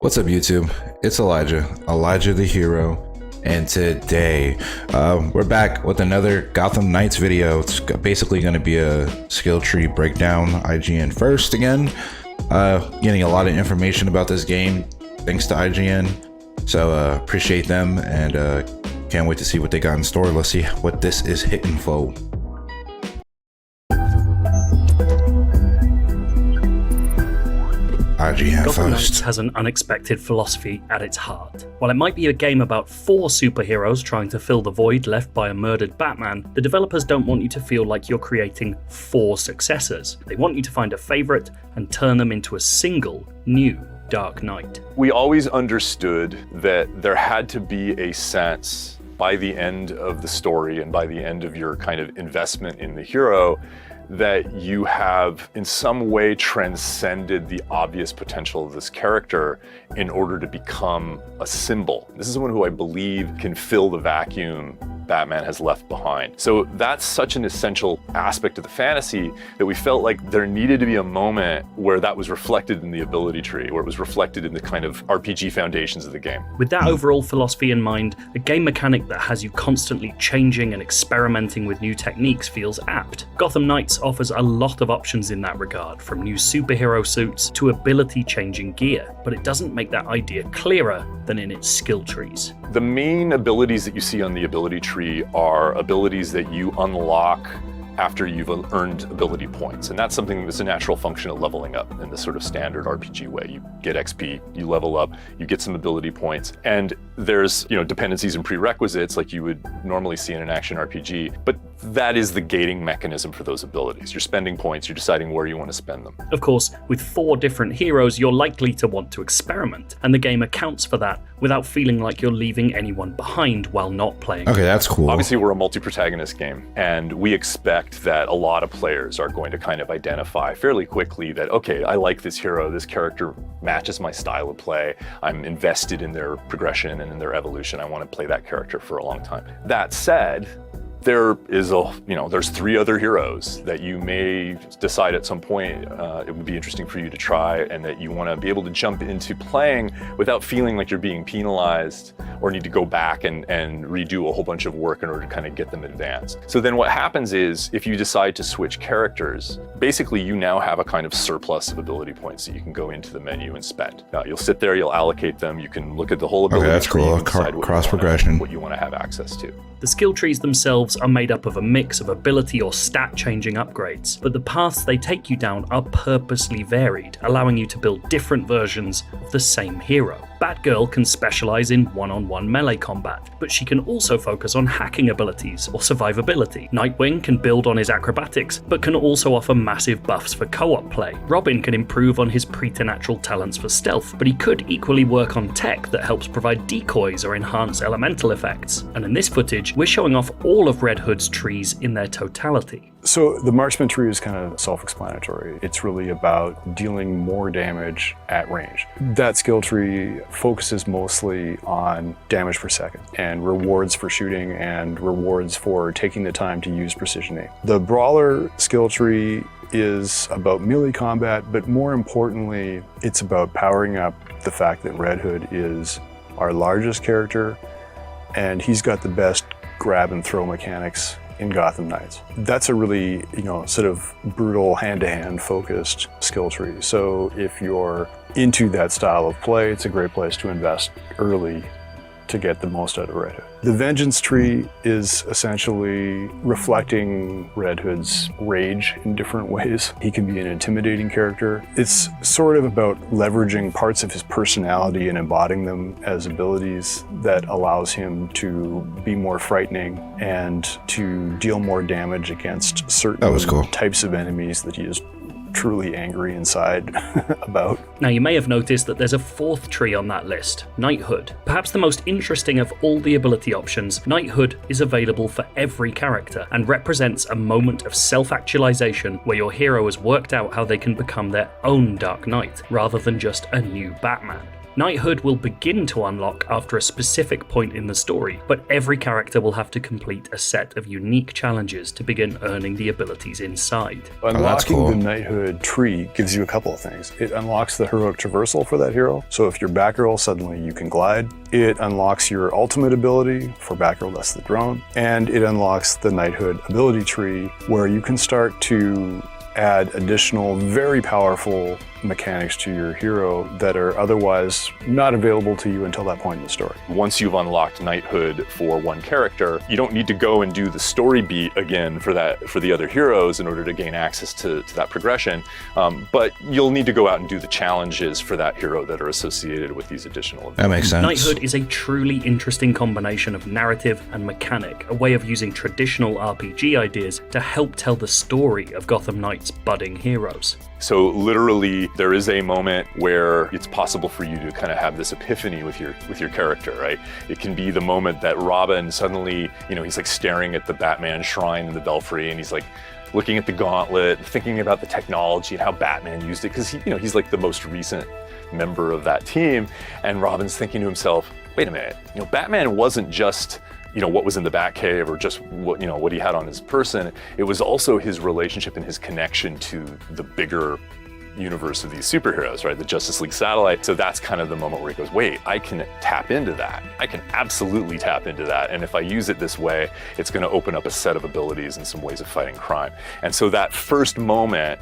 What's up, YouTube? It's Elijah the Hero, and today we're back with another Gotham Knights video. It's basically going to be a skill tree breakdown. IGN first again, getting a lot of information about this game thanks to IGN, so appreciate them, and can't wait to see what they got in store. Let's see what this is hitting for. Gotham Knights has an unexpected philosophy at its heart. While it might be a game about 4 superheroes trying to fill the void left by a murdered Batman, the developers don't want you to feel like you're creating 4 successors. They want you to find a favourite and turn them into a single, new Dark Knight. We always understood that there had to be a sense by the end of the story and by the end of your kind of investment in the hero that you have in some way transcended the obvious potential of this character in order to become a symbol. This is someone who I believe can fill the vacuum Batman has left behind. So that's such an essential aspect of the fantasy that we felt like there needed to be a moment where that was reflected in the ability tree, where it was reflected in the kind of RPG foundations of the game. With that overall philosophy in mind, a game mechanic that has you constantly changing and experimenting with new techniques feels apt. Gotham Knights offers a lot of options in that regard, from new superhero suits to ability-changing gear, but it doesn't make that idea clearer than in its skill trees. The main abilities that you see on the ability tree are abilities that you unlock after you've earned ability points. And that's something that's a natural function of leveling up in the sort of standard RPG way. You get XP, you level up, you get some ability points, and there's, dependencies and prerequisites like you would normally see in an action RPG, but that is the gating mechanism for those abilities. You're spending points, you're deciding where you want to spend them. Of course, with 4 different heroes, you're likely to want to experiment, and the game accounts for that without feeling like you're leaving anyone behind while not playing. Okay, that's cool. Obviously, we're a multi-protagonist game, and we expect that a lot of players are going to kind of identify fairly quickly that, okay, I like this hero, this character matches my style of play, I'm invested in their progression and in their evolution, I want to play that character for a long time. That said, there's 3 other heroes that you may decide at some point it would be interesting for you to try, and that you want to be able to jump into playing without feeling like you're being penalized or need to go back and redo a whole bunch of work in order to kind of get them advanced. So then what happens is, if you decide to switch characters, basically you now have a kind of surplus of ability points that you can go into the menu and spend. You'll sit there, you'll allocate them, you can look at the whole ability that's tree cool. and decide Cross progression. what you want to have access to. The skill trees themselves are made up of a mix of ability or stat-changing upgrades, but the paths they take you down are purposely varied, allowing you to build different versions of the same hero. Batgirl can specialize in one-on-one melee combat, but she can also focus on hacking abilities or survivability. Nightwing can build on his acrobatics, but can also offer massive buffs for co-op play. Robin can improve on his preternatural talents for stealth, but he could equally work on tech that helps provide decoys or enhance elemental effects. And in this footage, we're showing off all of Red Hood's trees in their totality. So the marksman tree is kind of self-explanatory. It's really about dealing more damage at range. That skill tree focuses mostly on damage per second and rewards for shooting and rewards for taking the time to use precision aim. The brawler skill tree is about melee combat, but more importantly, it's about powering up the fact that Red Hood is our largest character, and he's got the best grab and throw mechanics in Gotham Knights. That's a really, sort of brutal hand-to-hand focused skill tree. So if you're into that style of play, it's a great place to invest early to get the most out of Red Hood. The Vengeance tree is essentially reflecting Red Hood's rage in different ways. He can be an intimidating character. It's sort of about leveraging parts of his personality and embodying them as abilities that allows him to be more frightening and to deal more damage against certain types of enemies that he is truly angry inside about. Now, you may have noticed that there's a 4th tree on that list, Knighthood. Perhaps the most interesting of all the ability options, Knighthood is available for every character and represents a moment of self-actualization where your hero has worked out how they can become their own Dark Knight, rather than just a new Batman. Knighthood will begin to unlock after a specific point in the story, but every character will have to complete a set of unique challenges to begin earning the abilities inside. Unlocking cool. the knighthood tree gives you a couple of things. It unlocks the heroic traversal for that hero. So if you're Batgirl, suddenly you can glide. It unlocks your ultimate ability. For Batgirl, that's the drone. And it unlocks the knighthood ability tree, where you can start to add additional, very powerful mechanics to your hero that are otherwise not available to you until that point in the story. Once you've unlocked knighthood for one character, you don't need to go and do the story beat again for the other heroes in order to gain access to that progression, but you'll need to go out and do the challenges for that hero that are associated with these additional abilities. That makes sense. Knighthood is a truly interesting combination of narrative and mechanic, a way of using traditional RPG ideas to help tell the story of Gotham Knights' budding heroes. So literally, there is a moment where it's possible for you to kind of have this epiphany with your character, right? It can be the moment that Robin suddenly, he's like staring at the Batman shrine in the Belfry, and he's like looking at the gauntlet, thinking about the technology and how Batman used it, because he's like the most recent member of that team, and Robin's thinking to himself, wait a minute, Batman wasn't just what was in the Batcave or just what he had on his person. It was also his relationship and his connection to the bigger universe of these superheroes, right? The Justice League satellite. So that's kind of the moment where he goes, wait, I can tap into that. I can absolutely tap into that. And if I use it this way, it's going to open up a set of abilities and some ways of fighting crime. And so that first moment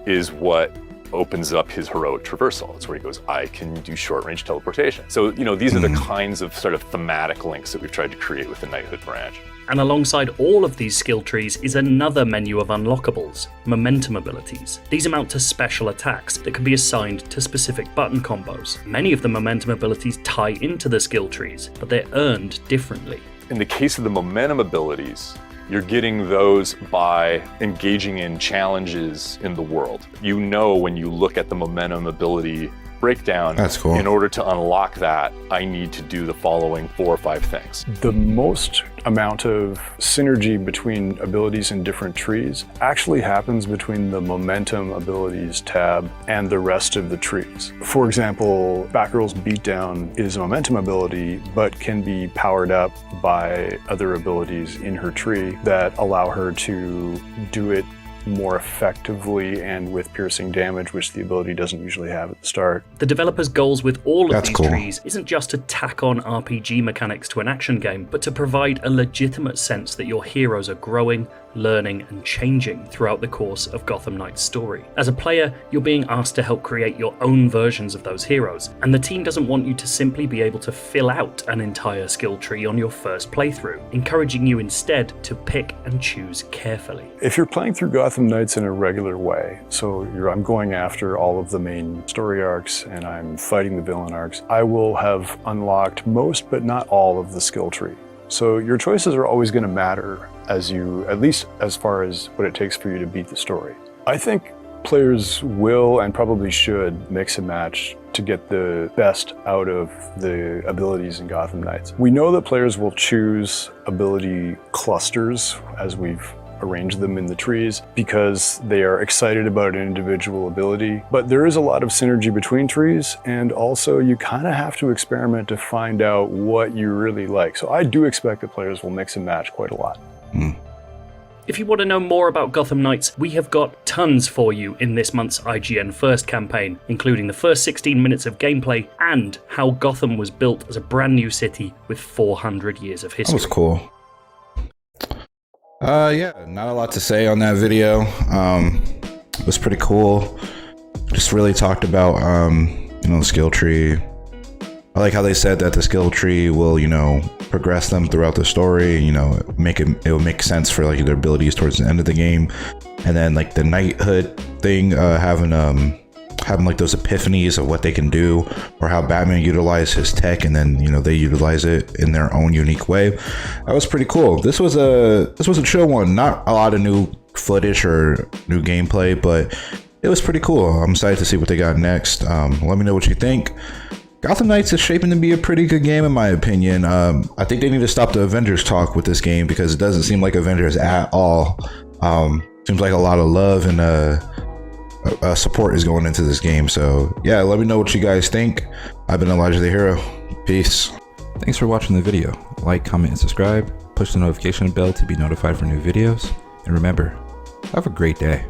is what opens up his heroic traversal. It's where he goes, I can do short-range teleportation. So, these are the kinds of sort of thematic links that we've tried to create with the Knighthood branch. And alongside all of these skill trees is another menu of unlockables, momentum abilities. These amount to special attacks that can be assigned to specific button combos. Many of the momentum abilities tie into the skill trees, but they're earned differently. In the case of the momentum abilities, you're getting those by engaging in challenges in the world. When you look at the momentum ability breakdown, that's cool. In order to unlock that, I need to do the following 4 or 5 things. The most amount of synergy between abilities in different trees actually happens between the momentum abilities tab and the rest of the trees. For example, Batgirl's beatdown is a momentum ability, but can be powered up by other abilities in her tree that allow her to do it more effectively and with piercing damage, which the ability doesn't usually have at the start. The developers' goals with all of That's these cool. trees isn't just to tack on RPG mechanics to an action game, but to provide a legitimate sense that your heroes are growing, learning, and changing throughout the course of Gotham Knights' story. As a player, you're being asked to help create your own versions of those heroes, and the team doesn't want you to simply be able to fill out an entire skill tree on your first playthrough, encouraging you instead to pick and choose carefully. If you're playing through Gotham Knights in a regular way, so I'm going after all of the main story arcs and I'm fighting the villain arcs, I will have unlocked most but not all of the skill tree. So your choices are always going to matter at least as far as what it takes for you to beat the story. I think players will and probably should mix and match to get the best out of the abilities in Gotham Knights. We know that players will choose ability clusters as we've arranged them in the trees because they are excited about an individual ability, but there is a lot of synergy between trees, and also you kind of have to experiment to find out what you really like. So I do expect that players will mix and match quite a lot. If you want to know more about Gotham Knights, we have got tons for you in this month's IGN First campaign, including the first 16 minutes of gameplay and how Gotham was built as a brand new city with 400 years of history. That was cool. Yeah, not a lot to say on that video. It was pretty cool. Just really talked about, the skill tree. I like how they said that the skill tree will, progress them throughout the story. It will make sense for like their abilities towards the end of the game, and then like the knighthood thing, having like those epiphanies of what they can do, or how Batman utilized his tech, and then they utilize it in their own unique way. That was pretty cool. This was a chill one. Not a lot of new footage or new gameplay, but it was pretty cool. I'm excited to see what they got next. Let me know what you think. Gotham Knights is shaping to be a pretty good game in my opinion. I think they need to stop the Avengers talk with this game because it doesn't seem like Avengers at all. Seems like a lot of love and support is going into this game. So yeah, let me know what you guys think. I've been Elijah the Hero. Peace. Thanks for watching the video. Like, comment, and subscribe. Push the notification bell to be notified for new videos. And remember, have a great day.